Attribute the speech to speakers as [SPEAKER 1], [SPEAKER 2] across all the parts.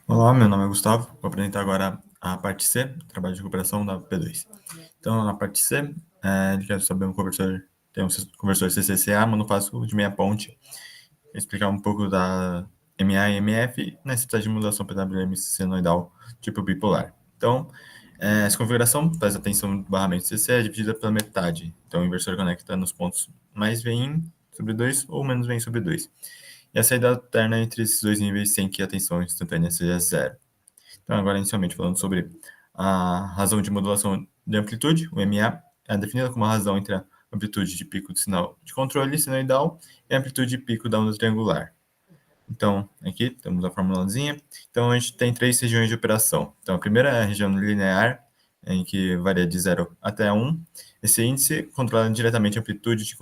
[SPEAKER 1] Olá, meu nome é Gustavo. Vou apresentar agora a parte C, trabalho de recuperação da P2. Então, na parte C, ele quer saber tem um conversor CCCA monofásico de meia ponte, explicar um pouco da MA e MF e necessidade de modulação PWM senoidal tipo bipolar. Então, essa configuração faz a tensão do barramento CC é dividida pela metade. Então, o inversor conecta nos pontos mais Vin sobre 2 ou menos Vin sobre 2. E a saída alterna entre esses dois níveis sem que a tensão instantânea seja zero. Então, agora, inicialmente, falando sobre a razão de modulação de amplitude, o MA, é definida como a razão entre a amplitude de pico do sinal de controle senoidal e a amplitude de pico da onda triangular. Então, aqui temos a formulazinha. Então, a gente tem três regiões de operação. Então, a primeira é a região linear, em que varia de 0 até 1. Esse índice controla diretamente a amplitude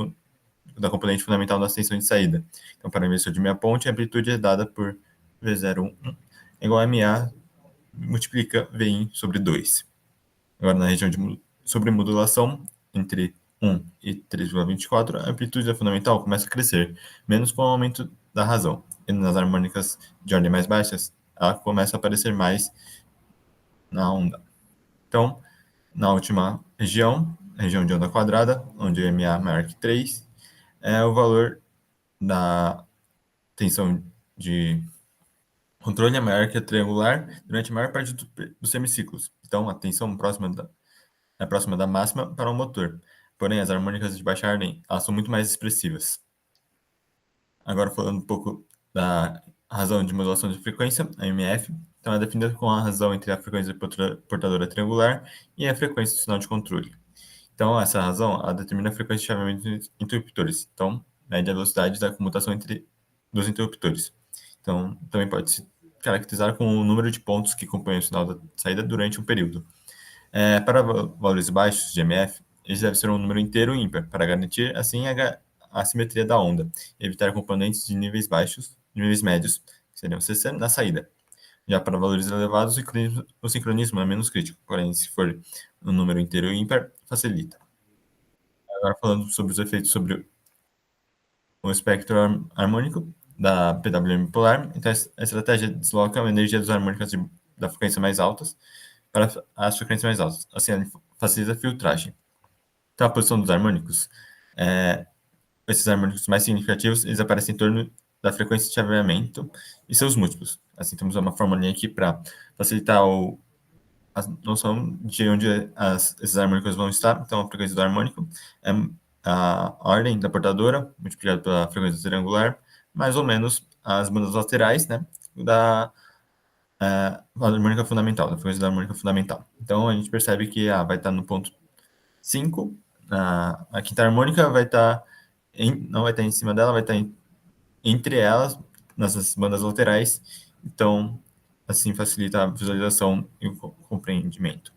[SPEAKER 1] da componente fundamental da tensão de saída. Então, para o inversor de meia ponte, a amplitude é dada por V01 igual a MA multiplica Vin sobre 2. Agora, na região de sobremodulação, entre 1 e 3,24, a amplitude da fundamental começa a crescer, menos com o aumento da razão. E nas harmônicas de ordem mais baixas, ela começa a aparecer mais na onda. Então, na última região, a região de onda quadrada, onde o MA é maior que 3, é o valor da tensão de controle é maior que a triangular durante a maior parte dos semiciclos. Então, a tensão é próxima da máxima para o motor. Porém, as harmônicas de baixa ordem, elas são muito mais expressivas. Agora, falando um pouco da razão de modulação de frequência, a MF, então é definida com a razão entre a frequência portadora triangular e a frequência do sinal de controle. Então, essa razão, ela determina a frequência de chaveamento entre interruptores. Então, mede a velocidade da comutação entre dos interruptores. Então, também pode se caracterizar com o número de pontos que compõem o sinal da saída durante um período. Para valores baixos de MF, esse deve ser um número inteiro ímpar, para garantir, assim, a simetria da onda, e evitar componentes de níveis baixos, níveis médios, que seriam CC, na saída. Já para valores elevados, o sincronismo é menos crítico, porém, se for um número inteiro ímpar, facilita. Agora, falando sobre os efeitos sobre o espectro harmônico da PWM polar, então a estratégia desloca a energia dos harmônicos da frequência mais altas para as frequências mais altas. Assim, ela facilita a filtragem. Então, a posição dos harmônicos, é, esses harmônicos mais significativos, eles aparecem em torno da frequência de chaveamento e seus múltiplos. Assim, temos uma formulinha aqui para facilitar a noção de onde esses harmônicos vão estar. Então, a frequência do harmônico é a ordem da portadora multiplicada pela frequência triangular, mais ou menos as bandas laterais, né, da harmônica fundamental, da frequência da harmônica fundamental. Então, a gente percebe que vai estar no ponto 5, a quinta harmônica vai estar não vai estar em cima dela, vai estar entre elas, nessas bandas laterais. Então, assim facilita a visualização e o compreendimento.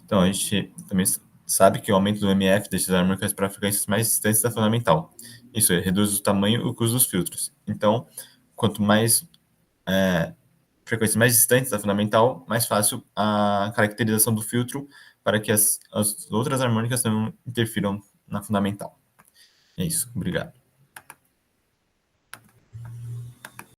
[SPEAKER 1] Então, a gente também sabe que o aumento do MF deixa as harmônicas para frequências mais distantes da fundamental. Isso reduz o tamanho e o custo dos filtros. Então, quanto mais frequências mais distantes da fundamental, mais fácil a caracterização do filtro para que as outras harmônicas não interfiram na fundamental. É isso. Obrigado.